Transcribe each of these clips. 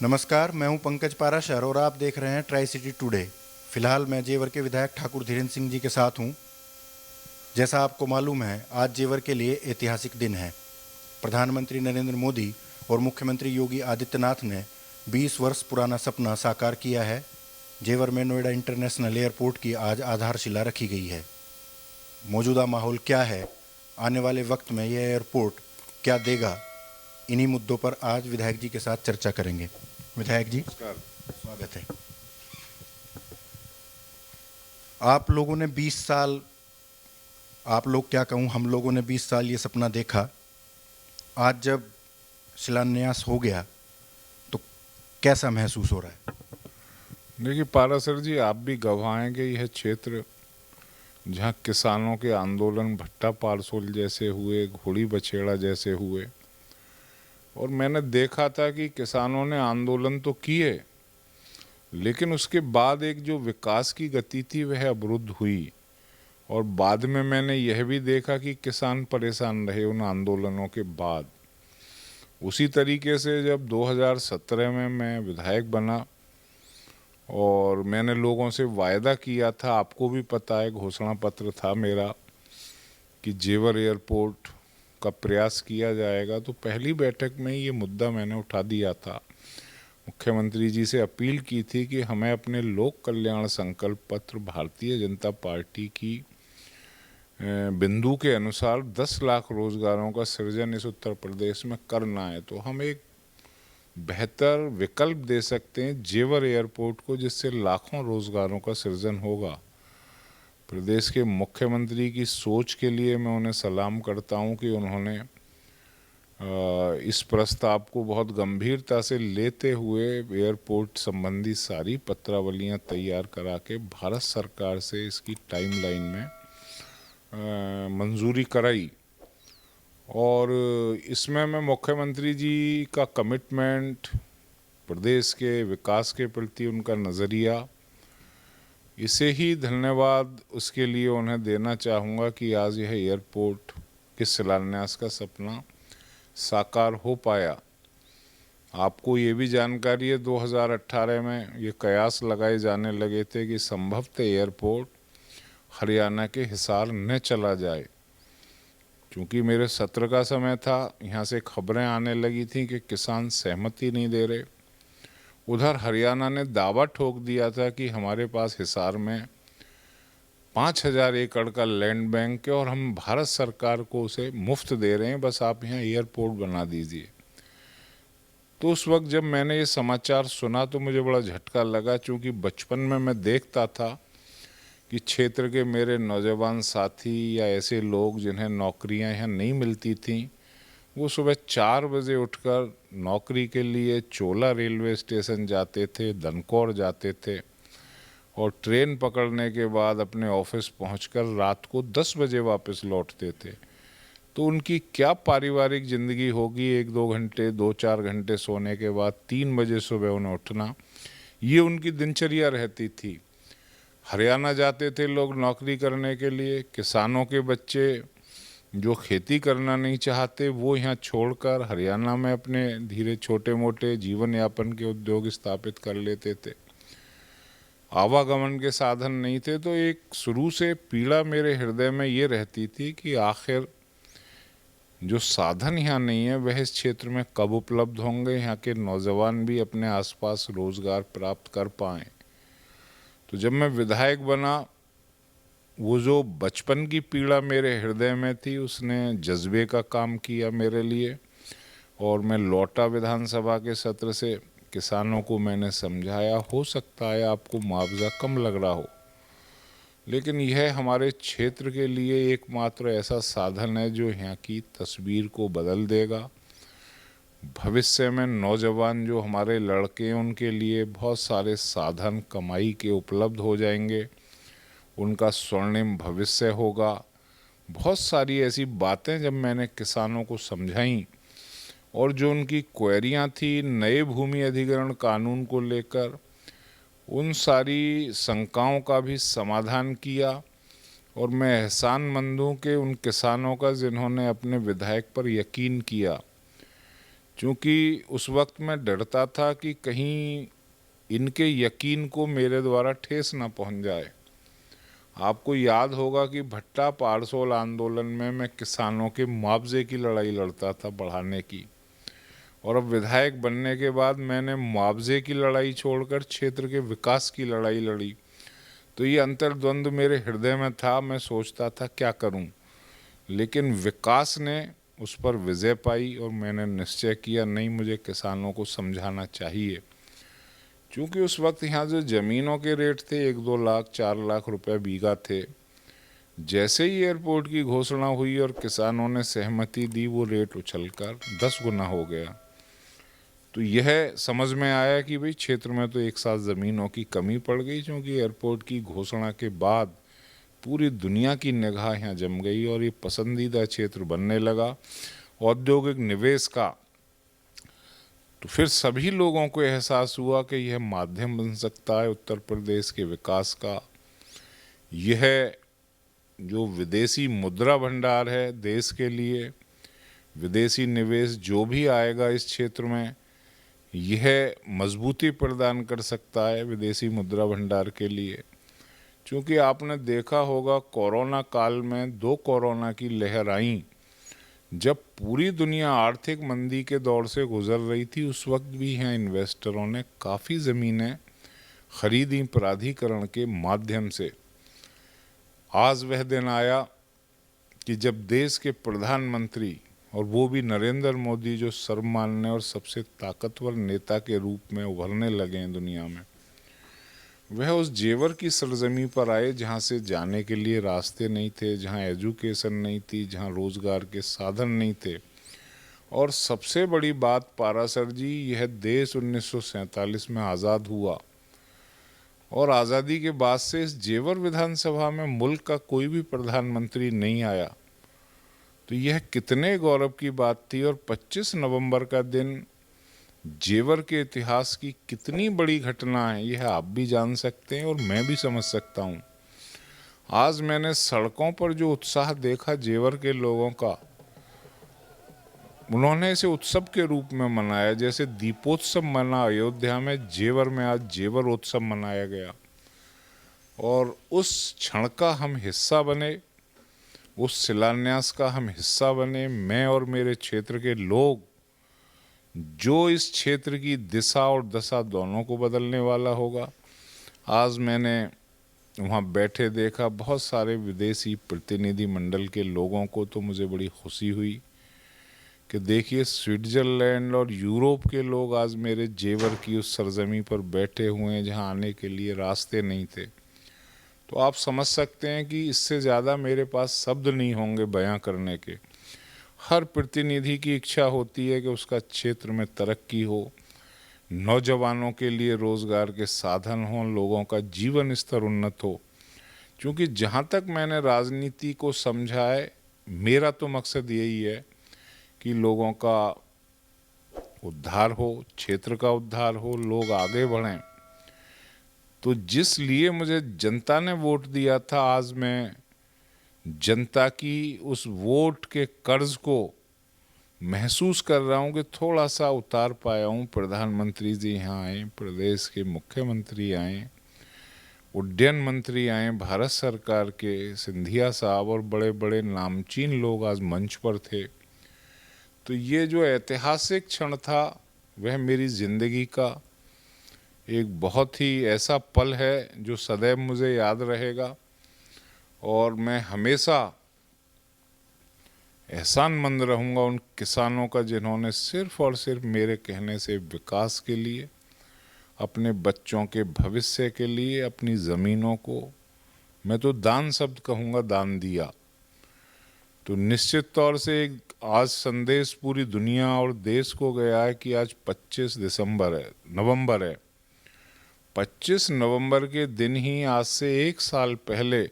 नमस्कार, मैं हूं पंकज पाराशर और आप देख रहे हैं ट्राई सिटी टुडे। फिलहाल मैं जेवर के विधायक ठाकुर धीरेन्द्र सिंह जी के साथ हूं। जैसा आपको मालूम है, आज जेवर के लिए ऐतिहासिक दिन है। प्रधानमंत्री नरेंद्र मोदी और मुख्यमंत्री योगी आदित्यनाथ ने 20 वर्ष पुराना सपना साकार किया है। जेवर में नोएडा इंटरनेशनल एयरपोर्ट की आज आधारशिला रखी गई है। मौजूदा माहौल क्या है, आने वाले वक्त में यह एयरपोर्ट क्या देगा, इन्हीं मुद्दों पर आज विधायक जी के साथ चर्चा करेंगे। विधायक जी, स्वागत है। आप लोगों ने 20 साल, आप लोग क्या कहूँ, हम लोगों ने 20 साल ये सपना देखा। आज जब शिलान्यास हो गया तो कैसा महसूस हो रहा है? देखिए पारासर जी, आप भी गवाह हैं कि यह क्षेत्र जहाँ किसानों के आंदोलन भट्टा पारसोल जैसे हुए, घोड़ी बछेड़ा जैसे हुए, और मैंने देखा था कि किसानों ने आंदोलन तो किए, लेकिन उसके बाद एक जो विकास की गति थी वह अवरुद्ध हुई। और बाद में मैंने यह भी देखा कि किसान परेशान रहे उन आंदोलनों के बाद। उसी तरीके से जब 2017 में मैं विधायक बना और मैंने लोगों से वायदा किया था, आपको भी पता है, घोषणा पत्र था मेरा कि जेवर एयरपोर्ट का प्रयास किया जाएगा, तो पहली बैठक में ही ये मुद्दा मैंने उठा दिया था। मुख्यमंत्री जी से अपील की थी कि हमें अपने लोक कल्याण संकल्प पत्र भारतीय जनता पार्टी की बिंदु के अनुसार 10 लाख रोजगारों का सृजन इस उत्तर प्रदेश में करना है, तो हम एक बेहतर विकल्प दे सकते हैं जेवर एयरपोर्ट को, जिससे लाखों रोजगारों का सृजन होगा। प्रदेश के मुख्यमंत्री की सोच के लिए मैं उन्हें सलाम करता हूं कि उन्होंने इस प्रस्ताव को बहुत गंभीरता से लेते हुए एयरपोर्ट संबंधी सारी पत्रावलियां तैयार करा के भारत सरकार से इसकी टाइमलाइन में मंजूरी कराई। और इसमें मैं मुख्यमंत्री जी का कमिटमेंट, प्रदेश के विकास के प्रति उनका नज़रिया, इसे ही धन्यवाद उसके लिए उन्हें देना चाहूँगा कि आज यह एयरपोर्ट के शिलान्यास का सपना साकार हो पाया। आपको ये भी जानकारी है, 2018 में ये कयास लगाए जाने लगे थे कि संभवतः एयरपोर्ट हरियाणा के हिसार न चला जाए। क्योंकि मेरे सत्र का समय था, यहाँ से खबरें आने लगी थी कि किसान सहमति नहीं दे रहे। उधर हरियाणा ने दावा ठोक दिया था कि हमारे पास हिसार में 5000 एकड़ का लैंड बैंक है और हम भारत सरकार को उसे मुफ्त दे रहे हैं, बस आप यहाँ एयरपोर्ट बना दीजिए। तो उस वक्त जब मैंने ये समाचार सुना तो मुझे बड़ा झटका लगा, क्योंकि बचपन में मैं देखता था कि क्षेत्र के मेरे नौजवान साथी या ऐसे लोग जिन्हें नौकरियां यहाँ नहीं मिलती थीं, वो सुबह 4 बजे उठकर नौकरी के लिए चोला रेलवे स्टेशन जाते थे, धनकौर जाते थे, और ट्रेन पकड़ने के बाद अपने ऑफिस पहुंचकर रात को 10 बजे वापस लौटते थे। तो उनकी क्या पारिवारिक ज़िंदगी होगी, 1-2 घंटे 2-4 घंटे सोने के बाद 3 बजे सुबह उन्हें उठना, ये उनकी दिनचर्या रहती थी। हरियाणा जाते थे लोग नौकरी करने के लिए। किसानों के बच्चे जो खेती करना नहीं चाहते, वो यहाँ छोड़कर हरियाणा में अपने धीरे छोटे मोटे जीवन यापन के उद्योग स्थापित कर लेते थे। आवागमन के साधन नहीं थे, तो एक शुरू से पीड़ा मेरे हृदय में ये रहती थी कि आखिर जो साधन यहाँ नहीं है वह इस क्षेत्र में कब उपलब्ध होंगे, यहाँ के नौजवान भी अपने आसपास रोजगार प्राप्त कर पाएँ। तो जब मैं विधायक बना, वो जो बचपन की पीड़ा मेरे हृदय में थी, उसने जज्बे का काम किया मेरे लिए, और मैं लौटा विधानसभा के सत्र से। किसानों को मैंने समझाया, हो सकता है आपको मुआवजा कम लग रहा हो, लेकिन यह हमारे क्षेत्र के लिए एकमात्र ऐसा साधन है जो यहाँ की तस्वीर को बदल देगा। भविष्य में नौजवान जो हमारे लड़के हैं, उनके लिए बहुत सारे साधन कमाई के उपलब्ध हो जाएंगे, उनका स्वर्णिम भविष्य होगा। बहुत सारी ऐसी बातें जब मैंने किसानों को समझाई, और जो उनकी क्वेरियां थी नए भूमि अधिग्रहण कानून को लेकर, उन सारी शंकाओं का भी समाधान किया। और मैं एहसानमंद हूँ कि उन किसानों का जिन्होंने अपने विधायक पर यकीन किया, क्योंकि उस वक्त मैं डरता था कि कहीं इनके यकीन को मेरे द्वारा ठेस ना पहुंच जाए। आपको याद होगा कि भट्टा पारसोल आंदोलन में मैं किसानों के मुआवजे की लड़ाई लड़ता था बढ़ाने की, और अब विधायक बनने के बाद मैंने मुआवजे की लड़ाई छोड़कर क्षेत्र के विकास की लड़ाई लड़ी। तो ये अंतर्द्वंद मेरे हृदय में था। मैं सोचता था क्या करूं, लेकिन विकास ने उस पर विजय पाई और मैंने निश्चय किया नहीं, मुझे किसानों को समझाना चाहिए। क्योंकि उस वक्त यहाँ जो ज़मीनों के रेट थे 1-2 लाख 4 लाख रुपए बीघा थे। जैसे ही एयरपोर्ट की घोषणा हुई और किसानों ने सहमति दी, वो रेट उछलकर 10 गुना हो गया। तो यह समझ में आया कि भाई क्षेत्र में तो एक साथ ज़मीनों की कमी पड़ गई, क्योंकि एयरपोर्ट की घोषणा के बाद पूरी दुनिया की निगाह यहाँ जम गई और ये पसंदीदा क्षेत्र बनने लगा औद्योगिक निवेश का। तो फिर सभी लोगों को एहसास हुआ कि यह माध्यम बन सकता है उत्तर प्रदेश के विकास का। यह जो विदेशी मुद्रा भंडार है देश के लिए, विदेशी निवेश जो भी आएगा इस क्षेत्र में, यह मजबूती प्रदान कर सकता है विदेशी मुद्रा भंडार के लिए। क्योंकि आपने देखा होगा कोरोना काल में 2 कोरोना की लहर आई, जब पूरी दुनिया आर्थिक मंदी के दौर से गुजर रही थी, उस वक्त भी यहाँ इन्वेस्टरों ने काफ़ी ज़मीनें खरीदी प्राधिकरण के माध्यम से। आज वह दिन आया कि जब देश के प्रधानमंत्री, और वो भी नरेंद्र मोदी, जो सर्वमान्य और सबसे ताकतवर नेता के रूप में उभरने लगे हैं दुनिया में, वह उस जेवर की सरजमी पर आए जहाँ से जाने के लिए रास्ते नहीं थे, जहाँ एजुकेशन नहीं थी, जहाँ रोज़गार के साधन नहीं थे। और सबसे बड़ी बात पारासर जी, यह देश 1947 में आज़ाद हुआ और आज़ादी के बाद से इस जेवर विधानसभा में मुल्क का कोई भी प्रधानमंत्री नहीं आया। तो यह कितने गौरव की बात थी। और 25 नवंबर का दिन जेवर के इतिहास की कितनी बड़ी घटना है, यह आप भी जान सकते हैं और मैं भी समझ सकता हूँ। आज मैंने सड़कों पर जो उत्साह देखा जेवर के लोगों का, उन्होंने इसे उत्सव के रूप में मनाया। जैसे दीपोत्सव मना अयोध्या में, जेवर में आज जेवर उत्सव मनाया गया। और उस क्षण का हम हिस्सा बने, उस शिलान्यास का हम हिस्सा बने, मैं और मेरे क्षेत्र के लोग, जो इस क्षेत्र की दिशा और दशा दोनों को बदलने वाला होगा। आज मैंने वहाँ बैठे देखा बहुत सारे विदेशी प्रतिनिधि मंडल के लोगों को, तो मुझे बड़ी खुशी हुई कि देखिए स्विट्ज़रलैंड और यूरोप के लोग आज मेरे जेवर की उस सरजमी पर बैठे हुए हैं जहाँ आने के लिए रास्ते नहीं थे। तो आप समझ सकते हैं कि इससे ज़्यादा मेरे पास शब्द नहीं होंगे बयां करने के। हर प्रतिनिधि की इच्छा होती है कि उसका क्षेत्र में तरक्की हो, नौजवानों के लिए रोज़गार के साधन हों, लोगों का जीवन स्तर उन्नत हो। क्योंकि जहाँ तक मैंने राजनीति को समझा है, मेरा तो मकसद यही है कि लोगों का उद्धार हो, क्षेत्र का उद्धार हो, लोग आगे बढ़ें। तो जिस लिए मुझे जनता ने वोट दिया था, आज मैं जनता की उस वोट के कर्ज को महसूस कर रहा हूँ कि थोड़ा सा उतार पाया हूँ। प्रधानमंत्री जी यहाँ आए, प्रदेश के मुख्यमंत्री आए, उड्डयन मंत्री आए, भारत सरकार के सिंधिया साहब और बड़े बड़े नामचीन लोग आज मंच पर थे। तो ये जो ऐतिहासिक क्षण था, वह मेरी ज़िंदगी का एक बहुत ही ऐसा पल है जो सदैव मुझे याद रहेगा। और मैं हमेशा एहसानमंद रहूँगा उन किसानों का जिन्होंने सिर्फ और सिर्फ मेरे कहने से विकास के लिए, अपने बच्चों के भविष्य के लिए अपनी ज़मीनों को, मैं तो दान शब्द कहूँगा, दान दिया। तो निश्चित तौर से एक आज संदेश पूरी दुनिया और देश को गया है कि आज 25 नवंबर है। 25 नवंबर के दिन ही आज से 1 साल पहले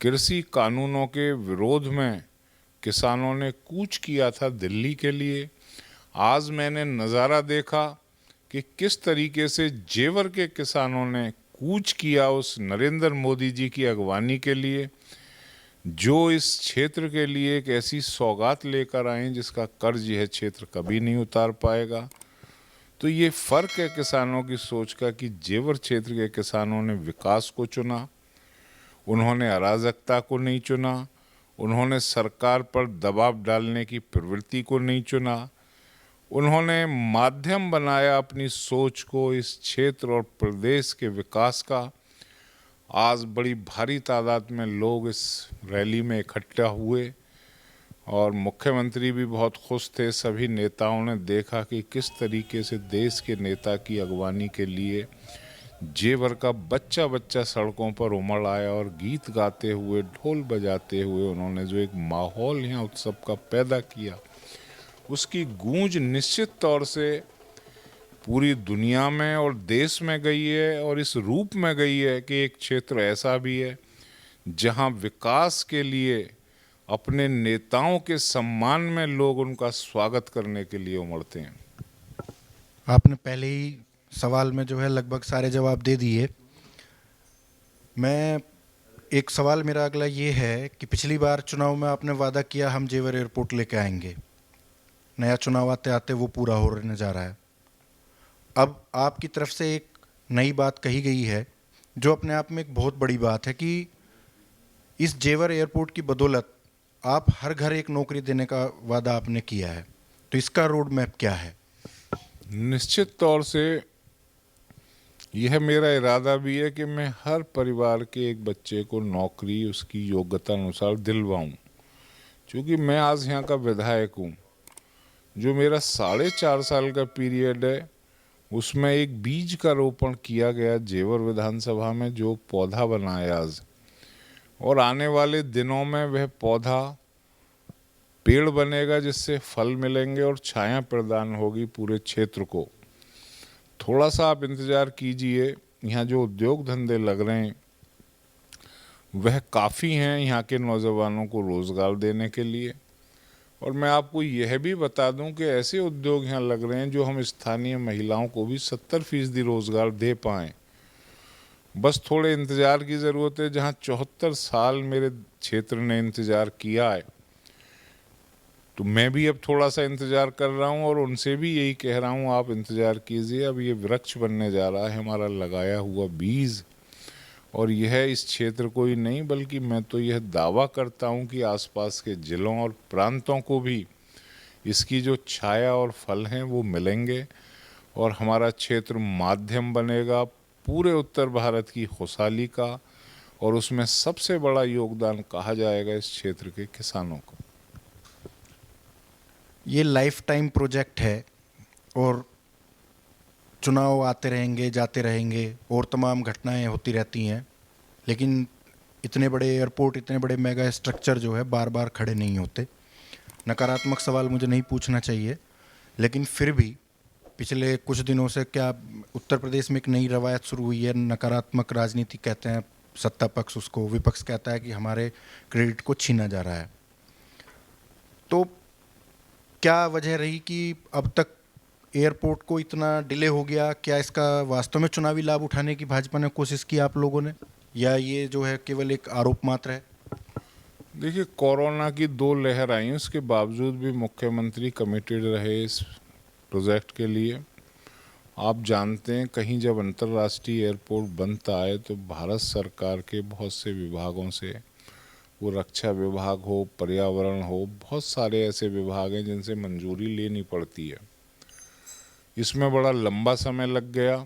कृषि कानूनों के विरोध में किसानों ने कूच किया था दिल्ली के लिए। आज मैंने नज़ारा देखा कि किस तरीके से जेवर के किसानों ने कूच किया उस नरेंद्र मोदी जी की अगवानी के लिए, जो इस क्षेत्र के लिए एक ऐसी सौगात लेकर आए जिसका कर्ज यह क्षेत्र कभी नहीं उतार पाएगा। तो ये फर्क है किसानों की सोच का कि जेवर क्षेत्र के किसानों ने विकास को चुना, उन्होंने अराजकता को नहीं चुना, उन्होंने सरकार पर दबाव डालने की प्रवृत्ति को नहीं चुना, उन्होंने माध्यम बनाया अपनी सोच को इस क्षेत्र और प्रदेश के विकास का। आज बड़ी भारी तादाद में लोग इस रैली में इकट्ठा हुए और मुख्यमंत्री भी बहुत खुश थे। सभी नेताओं ने देखा कि किस तरीके से देश के नेता की अगवानी के लिए जेवर का बच्चा बच्चा सड़कों पर उमड़ आया और गीत गाते हुए, ढोल बजाते हुए उन्होंने जो एक माहौल यहाँ उत्सव का पैदा किया, उसकी गूंज निश्चित तौर से पूरी दुनिया में और देश में गई है और इस रूप में गई है कि एक क्षेत्र ऐसा भी है जहां विकास के लिए अपने नेताओं के सम्मान में लोग उनका स्वागत करने के लिए उमड़ते हैं। आपने पहले ही सवाल में जो है लगभग सारे जवाब दे दिए। मैं एक सवाल मेरा अगला ये है कि पिछली बार चुनाव में आपने वादा किया हम जेवर एयरपोर्ट लेके आएंगे, नया चुनाव आते आते वो पूरा होने जा रहा है। अब आपकी तरफ से एक नई बात कही गई है जो अपने आप में एक बहुत बड़ी बात है कि इस जेवर एयरपोर्ट की बदौलत आप हर घर एक नौकरी देने का वादा आपने किया है। तो इसका रोड मैप क्या है? निश्चित तौर से यह मेरा इरादा भी है कि मैं हर परिवार के एक बच्चे को नौकरी उसकी योग्यता अनुसार दिलवाऊं। क्योंकि मैं आज यहाँ का विधायक हूँ, जो मेरा 4.5 साल का पीरियड है उसमें एक बीज का रोपण किया गया जेवर विधानसभा में, जो पौधा बना है आज, और आने वाले दिनों में वह पौधा पेड़ बनेगा जिससे फल मिलेंगे और छाया प्रदान होगी पूरे क्षेत्र को। थोड़ा सा आप इंतज़ार कीजिए, यहाँ जो उद्योग धंधे लग रहे हैं वह काफ़ी हैं यहाँ के नौजवानों को रोज़गार देने के लिए। और मैं आपको यह भी बता दूं कि ऐसे उद्योग यहाँ लग रहे हैं जो हम स्थानीय महिलाओं को भी 70% रोज़गार दे पाएँ। बस थोड़े इंतज़ार की ज़रूरत है। जहाँ 74 साल मेरे क्षेत्र ने इंतज़ार किया है, तो मैं भी अब थोड़ा सा इंतज़ार कर रहा हूँ और उनसे भी यही कह रहा हूँ, आप इंतज़ार कीजिए। अब ये वृक्ष बनने जा रहा है, हमारा लगाया हुआ बीज। और यह इस क्षेत्र को ही नहीं बल्कि मैं तो यह दावा करता हूँ कि आसपास के जिलों और प्रांतों को भी इसकी जो छाया और फल हैं वो मिलेंगे और हमारा क्षेत्र माध्यम बनेगा पूरे उत्तर भारत की खुशहाली का। और उसमें सबसे बड़ा योगदान कहा जाएगा इस क्षेत्र के किसानों को। ये लाइफ टाइम प्रोजेक्ट है और चुनाव आते रहेंगे जाते रहेंगे और तमाम घटनाएं होती रहती हैं, लेकिन इतने बड़े एयरपोर्ट, इतने बड़े मेगा स्ट्रक्चर जो है बार बार खड़े नहीं होते। नकारात्मक सवाल मुझे नहीं पूछना चाहिए, लेकिन फिर भी पिछले कुछ दिनों से क्या उत्तर प्रदेश में एक नई रवायत शुरू हुई है, नकारात्मक राजनीति कहते हैं सत्ता पक्ष उसको, विपक्ष कहता है कि हमारे क्रेडिट को छीना जा रहा है। तो क्या वजह रही कि अब तक एयरपोर्ट को इतना डिले हो गया? क्या इसका वास्तव में चुनावी लाभ उठाने की भाजपा ने कोशिश की आप लोगों ने, या ये जो है केवल एक आरोप मात्र है? देखिए, कोरोना की 2 लहर आई, उसके बावजूद भी मुख्यमंत्री कमिटेड रहे इस प्रोजेक्ट के लिए। आप जानते हैं कहीं जब अंतर्राष्ट्रीय एयरपोर्ट बनता है तो भारत सरकार के बहुत से विभागों से, वो रक्षा विभाग हो, पर्यावरण हो, बहुत सारे ऐसे विभाग हैं जिनसे मंजूरी लेनी पड़ती है। इसमें बड़ा लंबा समय लग गया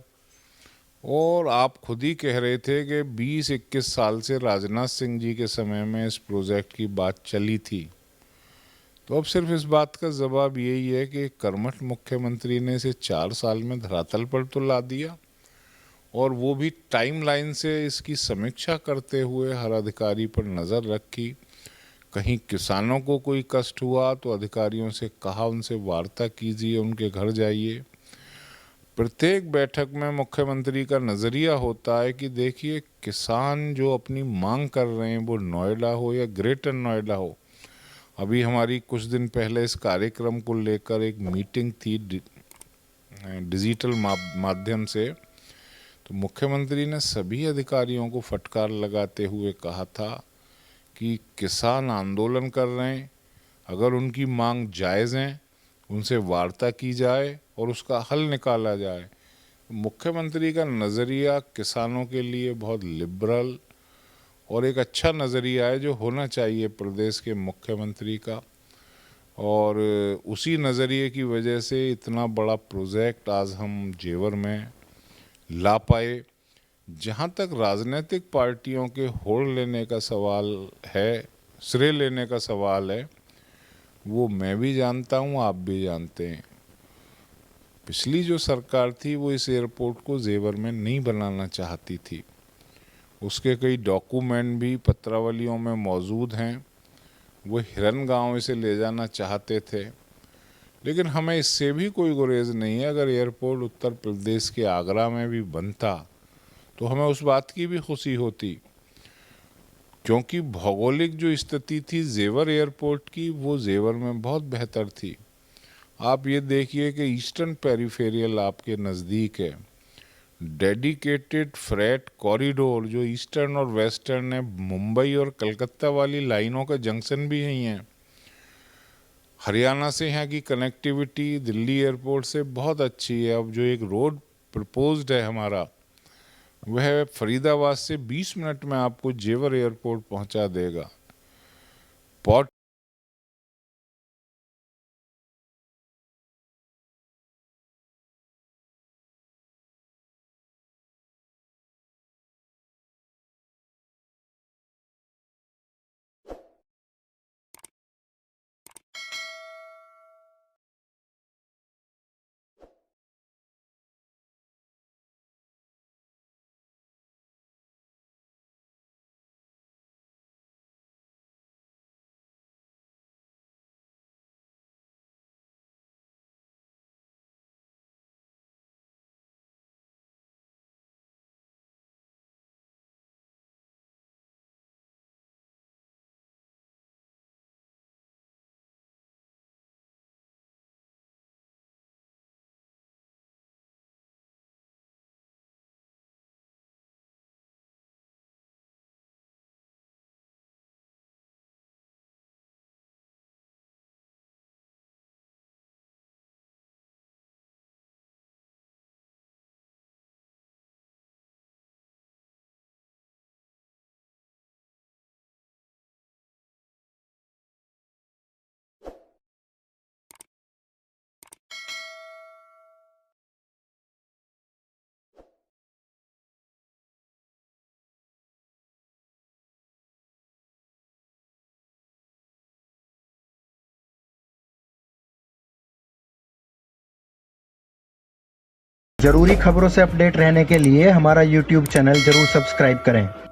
और आप खुद ही कह रहे थे कि 20-21 साल से राजनाथ सिंह जी के समय में इस प्रोजेक्ट की बात चली थी। तो अब सिर्फ इस बात का जवाब यही है कि कर्मठ मुख्यमंत्री ने इसे 4 साल में धरातल पर तो ला दिया, और वो भी टाइमलाइन से इसकी समीक्षा करते हुए हर अधिकारी पर नज़र रखी। कहीं किसानों को कोई कष्ट हुआ तो अधिकारियों से कहा उनसे वार्ता कीजिए, उनके घर जाइए। प्रत्येक बैठक में मुख्यमंत्री का नज़रिया होता है कि देखिए, किसान जो अपनी मांग कर रहे हैं, वो नोएडा हो या ग्रेटर नोएडा हो। अभी हमारी कुछ दिन पहले इस कार्यक्रम को लेकर एक मीटिंग थी डिजिटल माध्यम से, तो मुख्यमंत्री ने सभी अधिकारियों को फटकार लगाते हुए कहा था कि किसान आंदोलन कर रहे हैं, अगर उनकी मांग जायज़ हैं उनसे वार्ता की जाए और उसका हल निकाला जाए। मुख्यमंत्री का नज़रिया किसानों के लिए बहुत लिबरल और एक अच्छा नज़रिया है जो होना चाहिए प्रदेश के मुख्यमंत्री का, और उसी नज़रिए की वजह से इतना बड़ा प्रोजेक्ट आज हम जेवर में ला पाए। जहाँ तक राजनीतिक पार्टियों के होड़ लेने का सवाल है, श्रेय लेने का सवाल है, वो मैं भी जानता हूँ, आप भी जानते हैं। पिछली जो सरकार थी वो इस एयरपोर्ट को जेवर में नहीं बनाना चाहती थी। उसके कई डॉक्यूमेंट भी पत्रावलियों में मौजूद हैं। वो हिरन गांव इसे ले जाना चाहते थे, लेकिन हमें इससे भी कोई गुरेज नहीं है। अगर एयरपोर्ट उत्तर प्रदेश के आगरा में भी बनता तो हमें उस बात की भी खुशी होती, क्योंकि भौगोलिक जो स्थिति थी जेवर एयरपोर्ट की वो जेवर में बहुत बेहतर थी। आप ये देखिए कि ईस्टर्न पेरिफेरियल आपके नज़दीक है, डेडिकेटेड फ्रेट कॉरिडोर जो ईस्टर्न और वेस्टर्न है, मुंबई और कलकत्ता वाली लाइनों का जंक्शन भी यहीं है। हरियाणा से यहाँ की कनेक्टिविटी दिल्ली एयरपोर्ट से बहुत अच्छी है। अब जो एक रोड प्रपोज्ड है हमारा, वह फरीदाबाद से 20 मिनट में आपको जेवर एयरपोर्ट पहुँचा देगा। पॉट जरूरी खबरों से अपडेट रहने के लिए हमारा YouTube चैनल जरूर सब्सक्राइब करें।